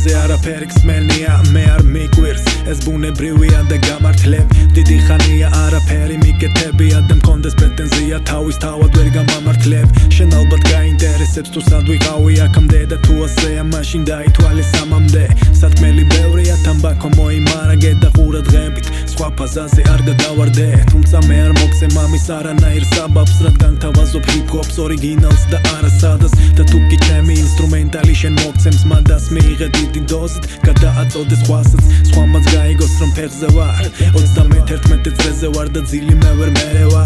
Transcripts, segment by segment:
Ზე არაფერი ხსმენია მე არ მიგვირს ეს ბუნებრივია და გამართლებ დიდი ხანია არაფერი მიკეთებია და მქონდეს პრეტენზია თავის თავად ვერ გამამართლებ შენ ალბათ გაინტერესებს თუ სად ვიყავი აქამდე და თუ ასეა მაშინ დაითვალე სამამდე სათქმელი ბევრია თამბაქო მოიმარაგე და ყურა დღებით სხვა ფაზაზე არ გადავარდე თუმცა მე არ მოგცემ ამის არანაირ საბაბს რადგან თავაზობ ჰიპ-ჰოპს ორიგინალს და არასადას და თუ კი ჩემი ინსტრუმენტალი შენ მოგცემს მადას მიიღე დიდი დოზით გადააწოდე სხვასაც სხვამაც გაიგოს რომ ფეხზე ვარ 31 წრეზე ვარ და ძილი მე ვერ მერევა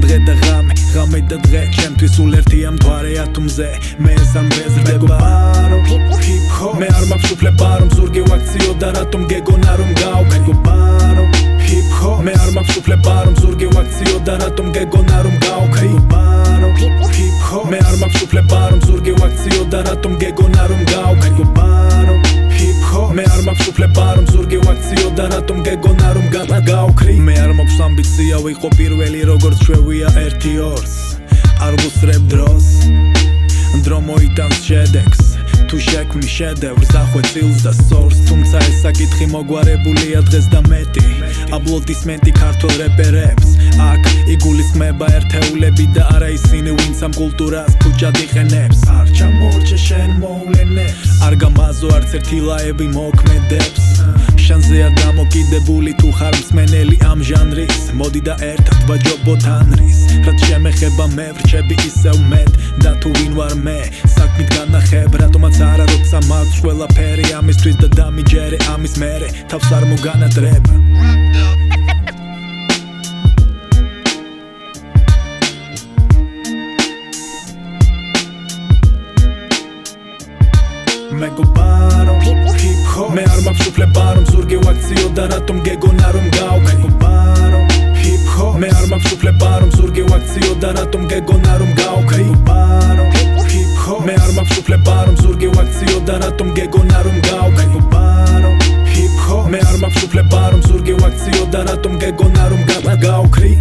დღე და ღამე და დღე ჩემთვის სულ ერთია მთვარეა თუ მზე მე ეს არ მეზრდება მე არ მაქვს უფლება რომ ზურგი ვაქციო და რატომ გეგონა რომ გავქრიბარო ჰიპ-ჰოპ მე არ მაქვს უფლება რომ ზურგი ვაქციო და რატომ გეგონა რომ გავქრიბარო ჰიპ-ჰოპ მე არ მაქვს უფლება რომ ზურგი ვაქციო და რატომ გეგონა რომ გავქრიბარო ჰიპ-ჰოპ მე არ მაქვს უფლება რომ ზურგი ვაქციო და რატომ გეგონა რომ გავქრი მე არ მაქვს ამბიცია ვიყო პირველი როგორც შვევია 1-2 არ ვუსწრებ დროს დრო მოიტანს შედეგს თუ შექმნი შედევრს ახვე წილს და სორს თუმცა ეს საკითხი მოგვარებულია დღეს და მეტი აპლოდისმენტი ქართველ რეპერებს აქ იგულისხმება ერთეულები და არა ისინი ვინც ამ კულტურას ფუჭად იყენებს არ ჩამორჩე შენ მოვლენებს არ გამაზო არც ერთი ლაები მოქმედებს შანზეა დამოკიდებული თუ ხარ მსმენელი ამ ჟანრის მოდი და ერთად ვაჯობოთ ანრის რაც შემეხება მე ვრჩები ისევ მეტ და თუ ვინ ვარ მე საქმით განახებ რატომაც არა როცა მაქვს ყველაფერი ამისთვის და დამიჯერე ამის მერე თავს არ მოგანადრებ მეგობარო ჰიპ-ჰოპ მე არ მაქვს უფლება რომ ზურგი ვაქციო და რატომ გეგონა რომ გავქრიბარო ჰიპ-ჰოპ მე არ მაქვს უფლება რომ ზურგი ვაქციო და რატომ გეგონა რომ გავქრიბარო ჰიპ-ჰოპ მე არ მაქვს უფლება რომ ზურგი ვაქციო და რატომ გეგონა რომ გავქრიბარო ჰიპ-ჰოპ მე არ მაქვს უფლება რომ ზურგი ვაქციო და რატომ გეგონა რომ გავქრი